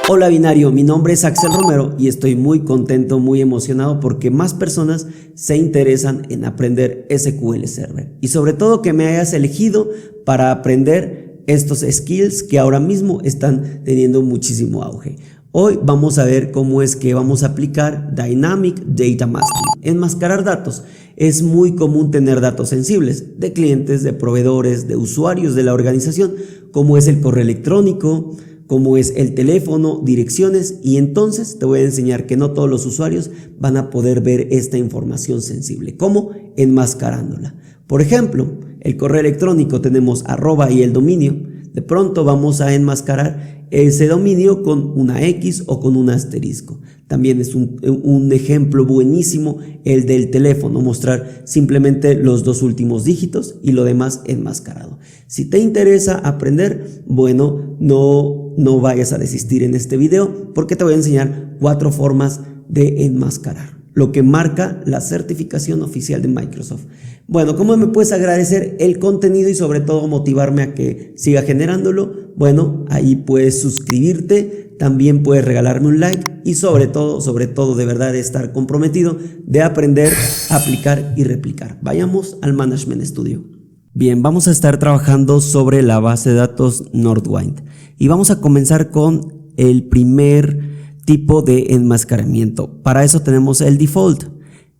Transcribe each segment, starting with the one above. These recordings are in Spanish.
Hola binario, mi nombre es Axel Romero y estoy muy contento, muy emocionado porque más personas se interesan en aprender SQL Server y sobre todo que me hayas elegido para aprender estos skills que ahora mismo están teniendo muchísimo auge. Hoy vamos a ver cómo es que vamos a aplicar Dynamic Data Masking, enmascarar datos. Es muy común tener datos sensibles de clientes, de proveedores, de usuarios de la organización, como es el correo electrónico, como es el teléfono, direcciones, y entonces te voy a enseñar que no todos los usuarios van a poder ver esta información sensible. ¿Cómo? Enmascarándola. Por ejemplo, el correo electrónico tenemos @ y el dominio. De pronto vamos a enmascarar ese dominio con una X o con un asterisco. También es un ejemplo buenísimo el del teléfono, mostrar simplemente los dos últimos dígitos y lo demás enmascarado. Si te interesa aprender, bueno, no vayas a desistir en este video porque te voy a enseñar 4 formas de enmascarar, lo que marca la certificación oficial de Microsoft. Bueno, ¿cómo me puedes agradecer el contenido y sobre todo motivarme a que siga generándolo? Bueno, ahí puedes suscribirte, también puedes regalarme un like y sobre todo de verdad estar comprometido de aprender, aplicar y replicar. Vayamos al Management Studio. Bien, vamos a estar trabajando sobre la base de datos Northwind y vamos a comenzar con el primer tipo de enmascaramiento. Para eso tenemos el default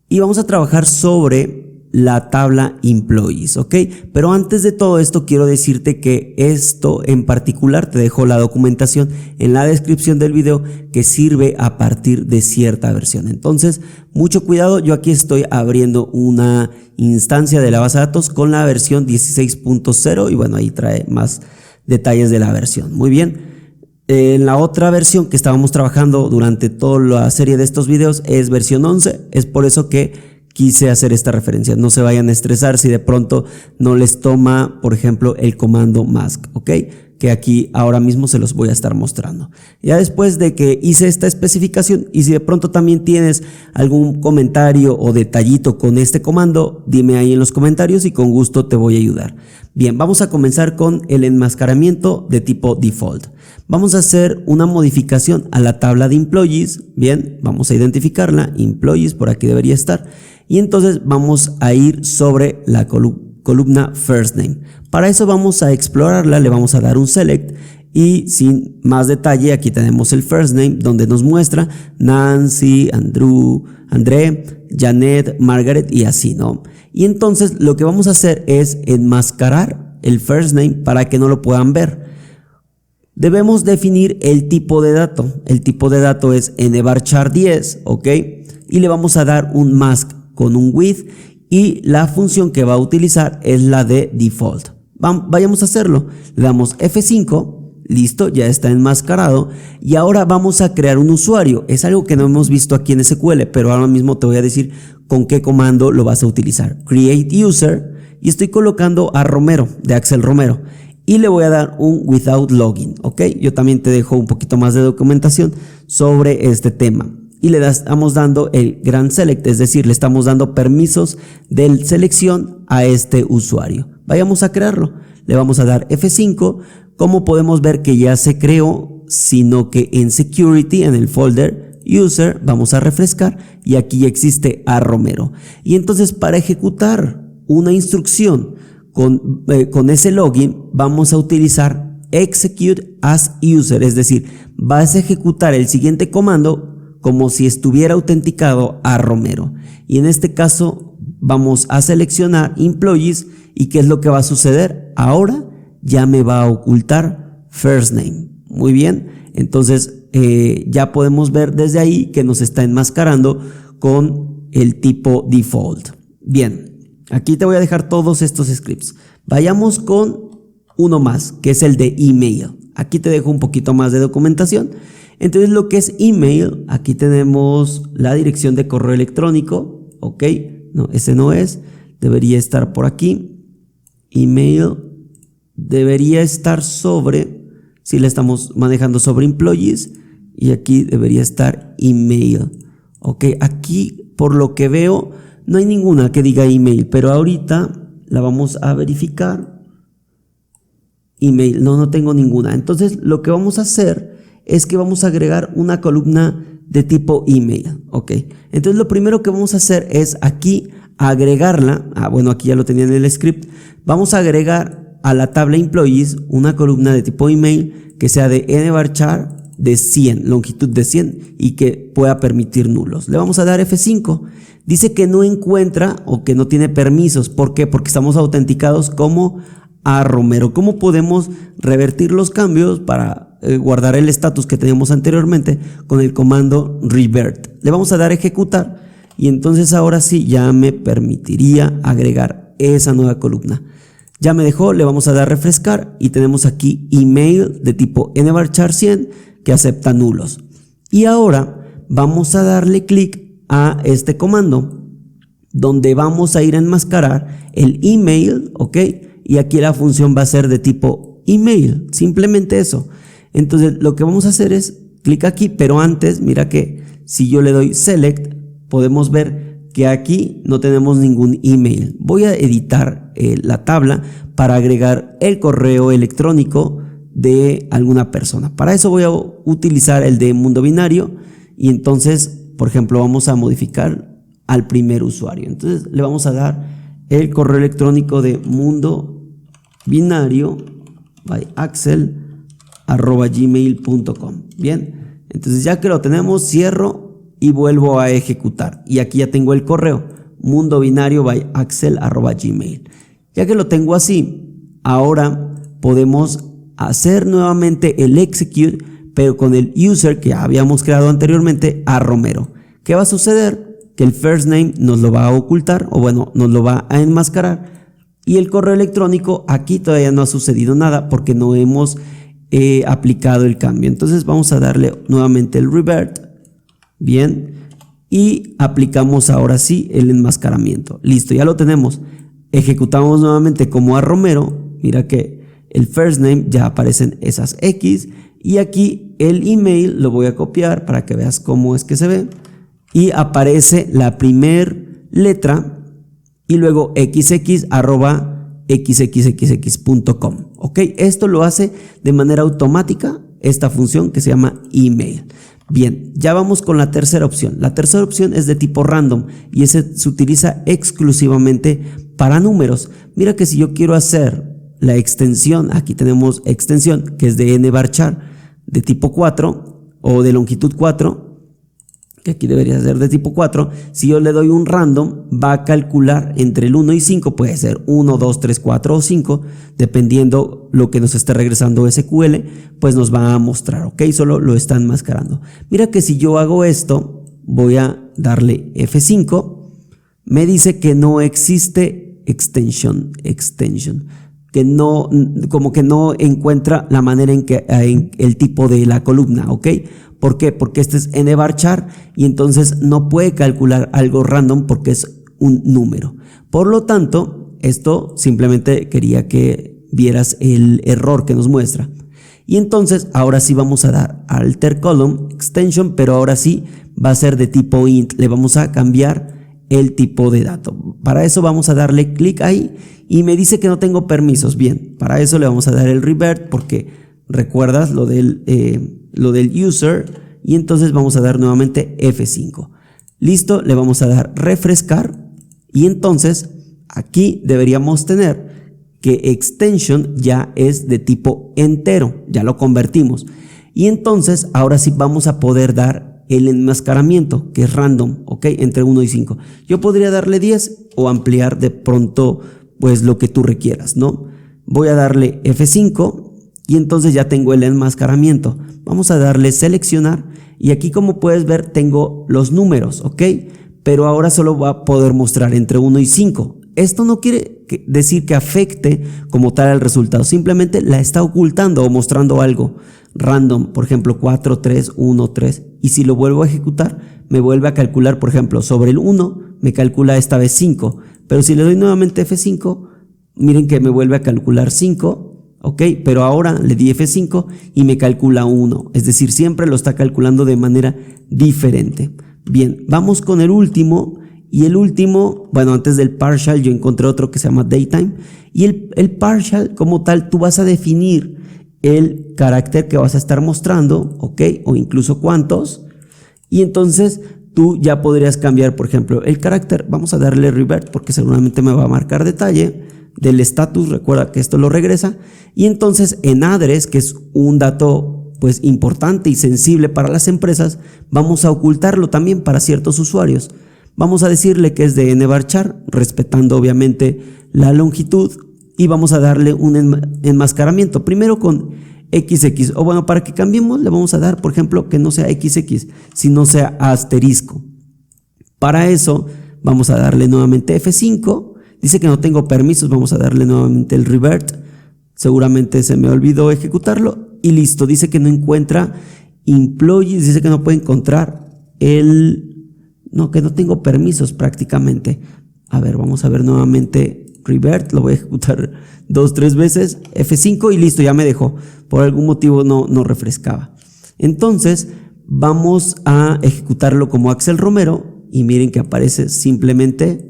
y vamos a trabajar sobre la tabla employees, ¿ok? Pero antes de todo esto quiero decirte que esto en particular te dejo la documentación en la descripción del video que sirve a partir de cierta versión. Entonces, mucho cuidado, yo aquí estoy abriendo una instancia de la base de datos con la versión 16.0 y bueno, ahí trae más detalles de la versión. Muy bien. En la otra versión que estábamos trabajando durante toda la serie de estos videos es versión 11, es por eso que quise hacer esta referencia. No se vayan a estresar si de pronto no les toma, por ejemplo, el comando mask, ¿ok? Que aquí ahora mismo se los voy a estar mostrando. Ya después de que hice esta especificación y si de pronto también tienes algún comentario o detallito con este comando, dime ahí en los comentarios y con gusto te voy a ayudar. Bien, vamos a comenzar con el enmascaramiento de tipo default. Vamos a hacer una modificación a la tabla de employees. Bien, vamos a identificarla, employees, por aquí debería estar. Y entonces vamos a ir sobre la columna first name. Para eso vamos a explorarla, le vamos a dar un select y sin más detalle aquí tenemos el first name donde nos muestra Nancy, Andrew, André, Janet, Margaret y así, ¿no? Y entonces lo que vamos a hacer es enmascarar el first name para que no lo puedan ver. Debemos definir el tipo de dato. El tipo de dato es nvarchar 10, ¿ok? Y le vamos a dar un mask con un with y la función que va a utilizar es la de default. Vayamos a hacerlo. Le damos F5, listo, ya está enmascarado y ahora vamos a crear un usuario. Es algo que no hemos visto aquí en SQL, pero ahora mismo te voy a decir con qué comando lo vas a utilizar. Create user y estoy colocando a Romero, de Axel Romero. Y le voy a dar un without login, ¿ok? Yo también te dejo un poquito más de documentación sobre este tema. Y le estamos dando el grant select, es decir, le estamos dando permisos de selección a este usuario. Vayamos a crearlo. Le vamos a dar F5. Como podemos ver que ya se creó, sino que en security, en el folder user, vamos a refrescar y aquí ya existe a Romero. Y entonces para ejecutar una instrucción con ese login vamos a utilizar execute as user, es decir, vas a ejecutar el siguiente comando como si estuviera autenticado a Romero. Y en este caso vamos a seleccionar employees y ¿qué es lo que va a suceder? Ahora ya me va a ocultar first name. Muy bien, entonces ya podemos ver desde ahí que nos está enmascarando con el tipo default. Bien. Aquí te voy a dejar todos estos scripts. Vayamos con uno más, que es el de email. Aquí te dejo un poquito más de documentación. Entonces lo que es email, aquí tenemos la dirección de correo electrónico. Ok, no, ese no es. Debería estar por aquí. Email debería estar sobre, si le estamos manejando sobre employees. Y aquí debería estar email. Ok, aquí por lo que veo no hay ninguna que diga email, pero ahorita la vamos a verificar. Email, no tengo ninguna. Entonces lo que vamos a hacer es que vamos a agregar una columna de tipo email, ¿ok? Entonces lo primero que vamos a hacer es aquí agregarla, bueno, aquí ya lo tenía en el script, vamos a agregar a la tabla employees una columna de tipo email que sea de nvarchar de 100, longitud de 100 y que pueda permitir nulos. Le vamos a dar F5. Dice que no encuentra o que no tiene permisos. ¿Por qué? Porque estamos autenticados como a Romero. ¿Cómo podemos revertir los cambios para guardar el estatus que teníamos anteriormente? Con el comando revert. Le vamos a dar ejecutar y entonces ahora sí ya me permitiría agregar esa nueva columna. Ya me dejó, le vamos a dar refrescar y tenemos aquí email de tipo nvarchar 100 que acepta nulos. Y ahora vamos a darle clic a este comando donde vamos a ir a enmascarar el email, ¿ok? Y aquí la función va a ser de tipo email, simplemente eso. Entonces lo que vamos a hacer es clic aquí, pero antes mira que si yo le doy select podemos ver que aquí no tenemos ningún email. Voy a editar la tabla para agregar el correo electrónico de alguna persona. Para eso voy a utilizar el de mundo binario y entonces, por ejemplo, vamos a modificar al primer usuario. Entonces le vamos a dar el correo electrónico de mundo binario by axel@gmail.com. Bien, entonces ya que lo tenemos, cierro y vuelvo a ejecutar. Y aquí ya tengo el correo mundo binario by axel@gmail. Ya que lo tengo así, ahora podemos hacer nuevamente el execute, pero con el user que habíamos creado anteriormente a Romero. ¿Qué va a suceder? Que el first name nos lo va a ocultar, o bueno, nos lo va a enmascarar. Y el correo electrónico, aquí todavía no ha sucedido nada porque no hemos aplicado el cambio. Entonces vamos a darle nuevamente el revert. Bien, y aplicamos ahora sí el enmascaramiento. Listo, ya lo tenemos. Ejecutamos nuevamente como a Romero. Mira que el first name ya aparecen esas X y aquí el email lo voy a copiar para que veas cómo es que se ve y aparece la primer letra y luego xx@xxxx.com. ok, esto lo hace de manera automática esta función que se llama email. Bien, ya vamos con la tercera opción. La tercera opción es de tipo random y ese se utiliza exclusivamente para números. Mira que si yo quiero hacer la extensión, aquí tenemos extensión que es de nvarchar de tipo 4 o de longitud 4, que aquí debería ser de tipo 4. Si yo le doy un random, va a calcular entre el 1 y 5, puede ser 1, 2, 3, 4 o 5, dependiendo lo que nos esté regresando SQL, pues nos va a mostrar, ok, solo lo está enmascarando. Mira que si yo hago esto, voy a darle F5, me dice que no existe extension, que no, como que no encuentra la manera en que en el tipo de la columna, ok. ¿Por qué? Porque este es nvarchar y entonces no puede calcular algo random porque es un número. Por lo tanto, esto simplemente quería que vieras el error que nos muestra. Y entonces ahora sí vamos a dar alter column extension, pero ahora sí va a ser de tipo int. Le vamos a cambiar el tipo de dato. Para eso vamos a darle clic ahí y me dice que no tengo permisos. Bien, para eso le vamos a dar el revert porque recuerdas lo del user y entonces vamos a dar nuevamente F5. Listo, le vamos a dar refrescar y entonces aquí deberíamos tener que extension ya es de tipo entero, ya lo convertimos y entonces ahora sí vamos a poder dar el enmascaramiento que es random, ok, entre 1 y 5. Yo podría darle 10 o ampliar de pronto pues lo que tú requieras, ¿no? Voy a darle F5 y entonces ya tengo el enmascaramiento. Vamos a darle seleccionar y aquí como puedes ver tengo los números, ok, pero ahora solo va a poder mostrar entre 1 y 5. Esto no quiere decir que afecte como tal al resultado, simplemente la está ocultando o mostrando algo random, por ejemplo 4, 3, 1, 3, y si lo vuelvo a ejecutar me vuelve a calcular, por ejemplo sobre el 1 me calcula esta vez 5, pero si le doy nuevamente F5 miren que me vuelve a calcular 5, ok, pero ahora le di F5 y me calcula 1, es decir, siempre lo está calculando de manera diferente. Bien, vamos con el último. Y el último, bueno, antes del partial yo encontré otro que se llama daytime y el partial como tal tú vas a definir el carácter que vas a estar mostrando, ¿ok? O incluso cuántos. Y entonces tú ya podrías cambiar, por ejemplo, el carácter. Vamos a darle revert porque seguramente me va a marcar detalle del estatus. Recuerda que esto lo regresa. Y entonces en address, que es un dato pues importante y sensible para las empresas, vamos a ocultarlo también para ciertos usuarios. Vamos a decirle que es de nvarchar, respetando obviamente la longitud, y vamos a darle un enmascaramiento, primero con XX, o bueno, para que cambiemos le vamos a dar, por ejemplo, que no sea XX, sino sea asterisco. Para eso vamos a darle nuevamente F5, dice que no tengo permisos, vamos a darle nuevamente el revert, seguramente se me olvidó ejecutarlo, y listo, dice que no encuentra employees, dice que no puede encontrar que no tengo permisos prácticamente. A ver, vamos a ver nuevamente revert, lo voy a ejecutar 2-3 veces, F5 y listo, ya me dejó. Por algún motivo no refrescaba. Entonces vamos a ejecutarlo como Axel Romero y miren que aparece simplemente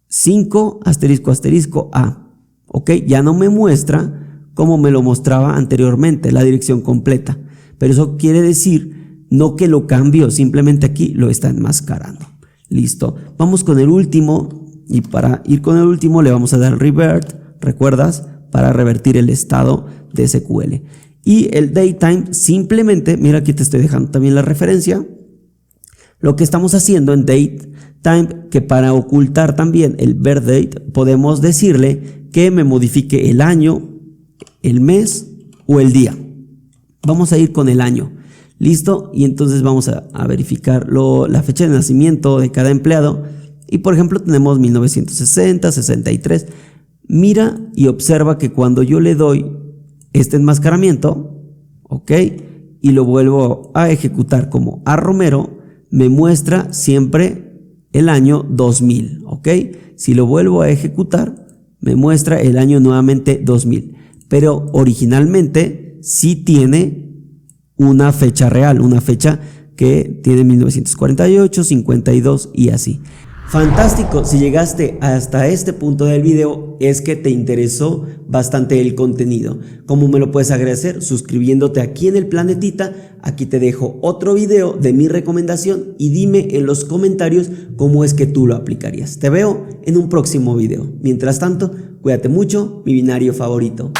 5 asterisco asterisco A. Ok, ya no me muestra como me lo mostraba anteriormente, la dirección completa. Pero eso quiere decir no que lo cambio, simplemente aquí lo está enmascarando. Listo, vamos con el último. Y para ir con el último le vamos a dar revert, ¿recuerdas? Para revertir el estado de SQL. Y el datetime simplemente, mira aquí te estoy dejando también la referencia. Lo que estamos haciendo en datetime, que para ocultar también el birthdate, podemos decirle que me modifique el año, el mes o el día. Vamos a ir con el año. Listo, y entonces vamos a verificar la fecha de nacimiento de cada empleado. Y por ejemplo tenemos 1960, 63. Mira y observa que cuando yo le doy este enmascaramiento, ok, y lo vuelvo a ejecutar como A Romero, me muestra siempre el año 2000, ok. Si lo vuelvo a ejecutar, me muestra el año nuevamente 2000. Pero originalmente sí tiene una fecha real, una fecha que tiene 1948, 52 y así. Fantástico, si llegaste hasta este punto del video es que te interesó bastante el contenido. ¿Cómo me lo puedes agradecer? Suscribiéndote aquí en el planetita. Aquí te dejo otro video de mi recomendación y dime en los comentarios cómo es que tú lo aplicarías. Te veo en un próximo video. Mientras tanto, cuídate mucho, mi binario favorito.